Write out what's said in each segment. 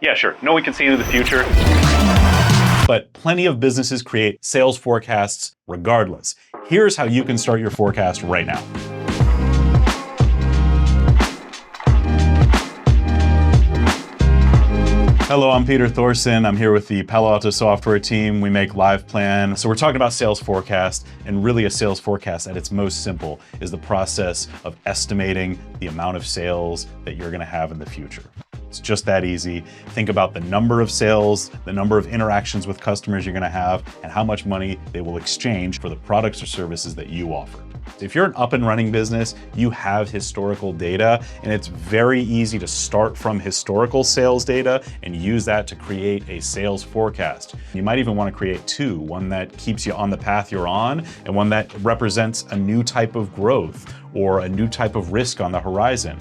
Yeah, sure. No one can see into the future. But plenty of businesses create sales forecasts regardless. Here's how you can start your forecast right now. Hello, I'm Peter Thorsen. I'm here with the Palo Alto software team. We make LivePlan. So we're talking about sales forecast, and really a sales forecast at its most simple is the process of estimating the amount of sales that you're gonna have in the future. It's just that easy. Think about the number of sales, the number of interactions with customers you're gonna have, and how much money they will exchange for the products or services that you offer. If you're an up and running business, you have historical data, and it's very easy to start from historical sales data and use that to create a sales forecast. You might even want to create two, one that keeps you on the path you're on, and one that represents a new type of growth or a new type of risk on the horizon.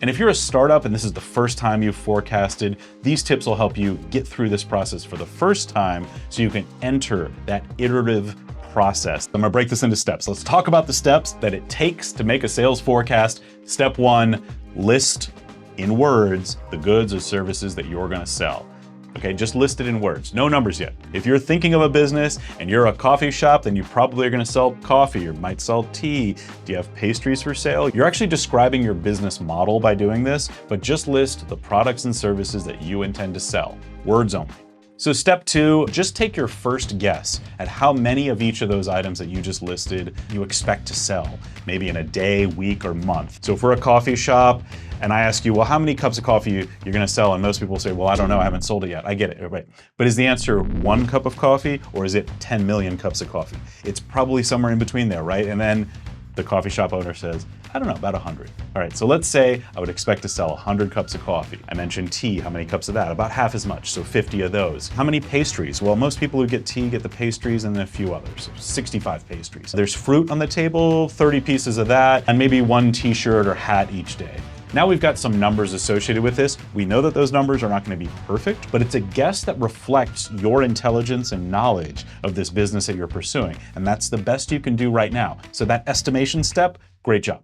And if you're a startup and this is the first time you've forecasted, these tips will help you get through this process for the first time so you can enter that iterative process. I'm gonna break this into steps. Let's talk about the steps that it takes to make a sales forecast. Step one, list in words the goods or services that you're gonna sell. Okay, just list it in words, no numbers yet. If you're thinking of a business and you're a coffee shop, then you probably are gonna sell coffee or might sell tea. Do you have pastries for sale? You're actually describing your business model by doing this, but just list the products and services that you intend to sell, words only. So step two, just take your first guess at how many of each of those items that you just listed you expect to sell, maybe in a day, week, or month. So if we're a coffee shop and I ask you, well, how many cups of coffee you're gonna sell? And most people say, well, I don't know, I haven't sold it yet. I get it, right? But is the answer 1 cup of coffee or is it 10 million cups of coffee? It's probably somewhere in between there, right? And then the coffee shop owner says, I don't know, about 100. All right, so let's say I would expect to sell 100 cups of coffee. I mentioned tea, how many cups of that? About half as much, so 50 of those. How many pastries? Well, most people who get tea get the pastries and then a few others, so 65 pastries. There's fruit on the table, 30 pieces of that, and maybe 1 t-shirt or hat each day. Now we've got some numbers associated with this. We know that those numbers are not going to be perfect, but it's a guess that reflects your intelligence and knowledge of this business that you're pursuing. And that's the best you can do right now. So that estimation step, great job.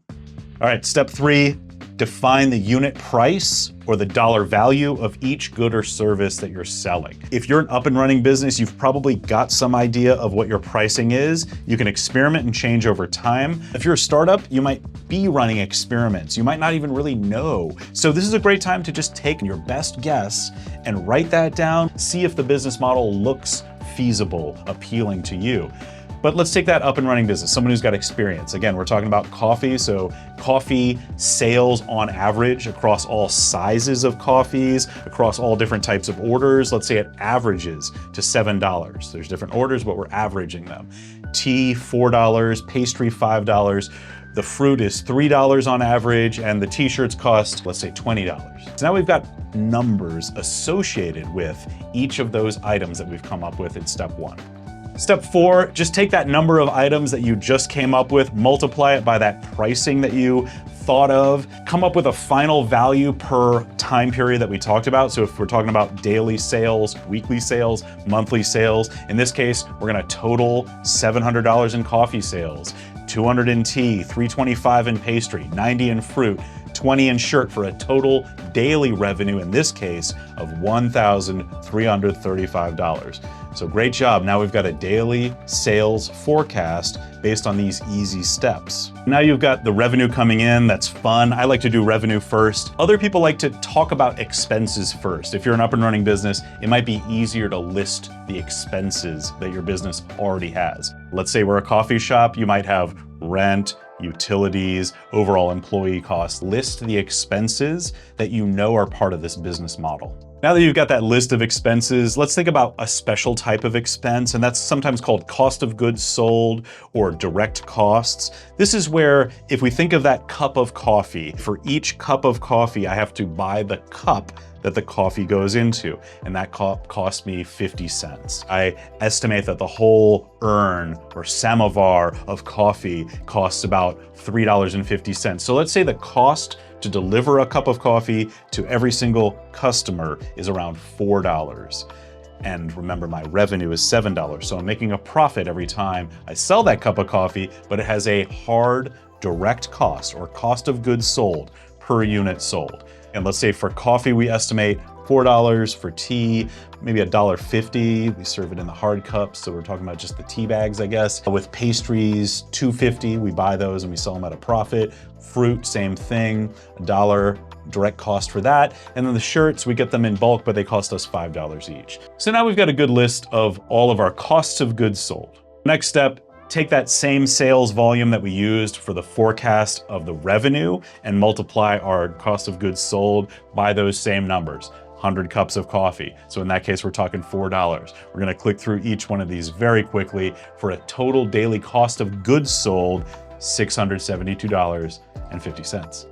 All right, step three, define the unit price or the dollar value of each good or service that you're selling. If you're an up and running business, you've probably got some idea of what your pricing is. You can experiment and change over time. If you're a startup, you might be running experiments. You might not even really know. So this is a great time to just take your best guess and write that down, see if the business model looks feasible, appealing to you. But let's take that up and running business, someone who's got experience. Again, we're talking about coffee, so coffee sales on average across all sizes of coffees, across all different types of orders. Let's say it averages to $7. There's different orders, but we're averaging them. Tea, $4, pastry, $5. The fruit is $3 on average, and the t-shirts cost, let's say, $20. So now we've got numbers associated with each of those items that we've come up with in step one. Step four, just take that number of items that you just came up with, multiply it by that pricing that you thought of, come up with a final value per time period that we talked about. So if we're talking about daily sales, weekly sales, monthly sales, in this case, we're gonna total $700 in coffee sales, 200 in tea, 325 in pastry, 90 in fruit, 20 in shirt for a total daily revenue, in this case, of $1,335. So great job. Now we've got a daily sales forecast based on these easy steps. Now you've got the revenue coming in. That's fun. I like to do revenue first. Other people like to talk about expenses first. If you're an up and running business, it might be easier to list the expenses that your business already has. Let's say we're a coffee shop. You might have rent, utilities, overall employee costs. List the expenses that you know are part of this business model. Now that you've got that list of expenses, let's think about a special type of expense, and that's sometimes called cost of goods sold or direct costs. This is where, if we think of that cup of coffee, for each cup of coffee, I have to buy the cup that the coffee goes into, and that cup cost me 50 cents. I estimate that the whole urn or samovar of coffee costs about $3.50. So let's say the cost to deliver a cup of coffee to every single customer is around $4. And remember, my revenue is $7, so I'm making a profit every time I sell that cup of coffee, but it has a hard direct cost or cost of goods sold per unit sold. And let's say for coffee, we estimate $4, for tea, maybe $1.50. We serve it in the hard cups, so we're talking about just the tea bags, I guess. With pastries, $2.50, we buy those and we sell them at a profit. Fruit, same thing, $1 direct cost for that. And then the shirts, we get them in bulk, but they cost us $5 each. So now we've got a good list of all of our costs of goods sold. Next step, take that same sales volume that we used for the forecast of the revenue and multiply our cost of goods sold by those same numbers. 100 cups of coffee. So in that case, we're talking $4. We're gonna click through each one of these very quickly for a total daily cost of goods sold, $672.50.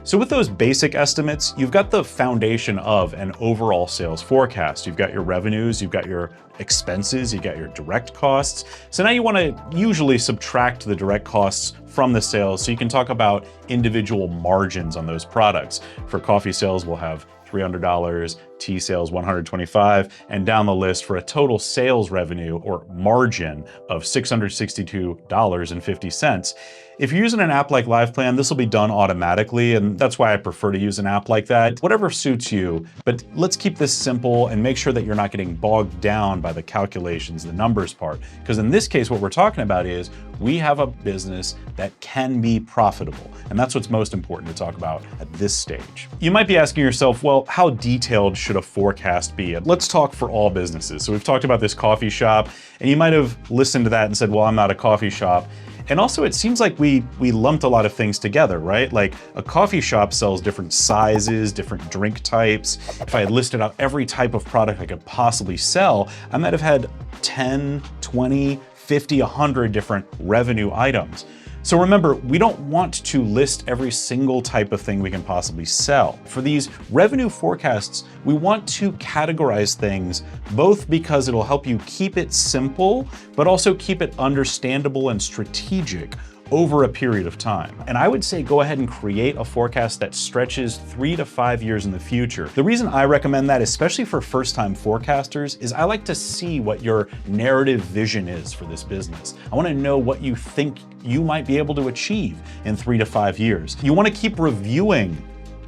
So with those basic estimates, you've got the foundation of an overall sales forecast. You've got your revenues, you've got your expenses, you've got your direct costs. So now you want to usually subtract the direct costs from the sales so you can talk about individual margins on those products. For coffee sales, we'll have $300, tea sales $125, and down the list for a total sales revenue or margin of $662.50. If you're using an app like LivePlan, this will be done automatically, and that's why I prefer to use an app like that. Whatever suits you, but let's keep this simple and make sure that you're not getting bogged down by the calculations, the numbers part. Because in this case, what we're talking about is we have a business that can be profitable, and that's what's most important to talk about at this stage. You might be asking yourself, well, how detailed should a forecast be? Let's talk for all businesses. So we've talked about this coffee shop, and you might have listened to that and said, well, I'm not a coffee shop. And also, it seems like we lumped a lot of things together, right? Like a coffee shop sells different sizes, different drink types. If I had listed out every type of product I could possibly sell, I might have had 10, 20, 50, 100 different revenue items. So remember, we don't want to list every single type of thing we can possibly sell. For these revenue forecasts, we want to categorize things, both because it'll help you keep it simple, but also keep it understandable and strategic over a period of time. And I would say go ahead and create a forecast that stretches 3 to 5 years in the future. The reason I recommend that, especially for first-time forecasters, is I like to see what your narrative vision is for this business. I want to know what you think you might be able to achieve in 3 to 5 years. You want to keep reviewing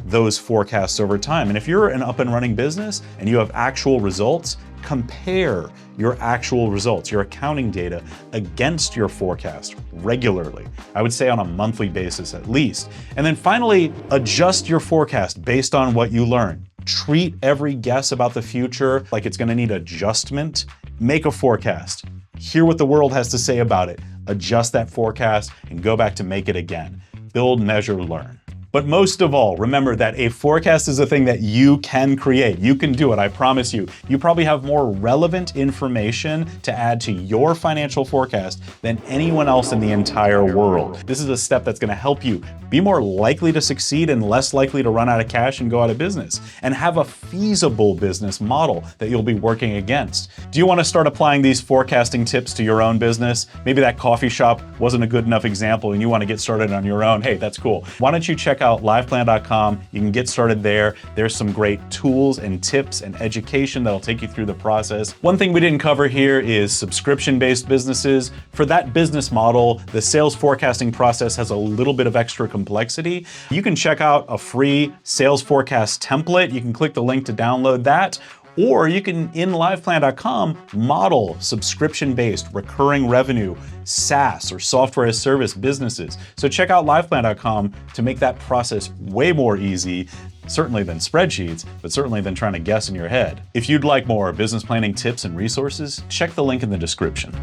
those forecasts over time. And if you're an up and running business and you have actual results, compare your actual results, your accounting data, against your forecast regularly. I would say on a monthly basis at least. And then finally, adjust your forecast based on what you learn. Treat every guess about the future like it's going to need adjustment. Make a forecast. Hear what the world has to say about it. Adjust that forecast and go back to make it again. Build, measure, learn. But most of all, remember that a forecast is a thing that you can create. You can do it, I promise you. You probably have more relevant information to add to your financial forecast than anyone else in the entire world. This is a step that's going to help you be more likely to succeed and less likely to run out of cash and go out of business, and have a feasible business model that you'll be working against. Do you want to start applying these forecasting tips to your own business? Maybe that coffee shop wasn't a good enough example and you want to get started on your own. Hey, that's cool. Why don't you check out LivePlan.com. You can get started there. There's some great tools and tips and education that'll take you through the process. One thing we didn't cover here is subscription-based businesses. For that business model, the sales forecasting process has a little bit of extra complexity. You can check out a free sales forecast template. You can click the link to download that. Or you can, in LivePlan.com, model subscription-based recurring revenue, SaaS or software as service businesses. So check out LivePlan.com to make that process way more easy, certainly than spreadsheets, but certainly than trying to guess in your head. If you'd like more business planning tips and resources, check the link in the description.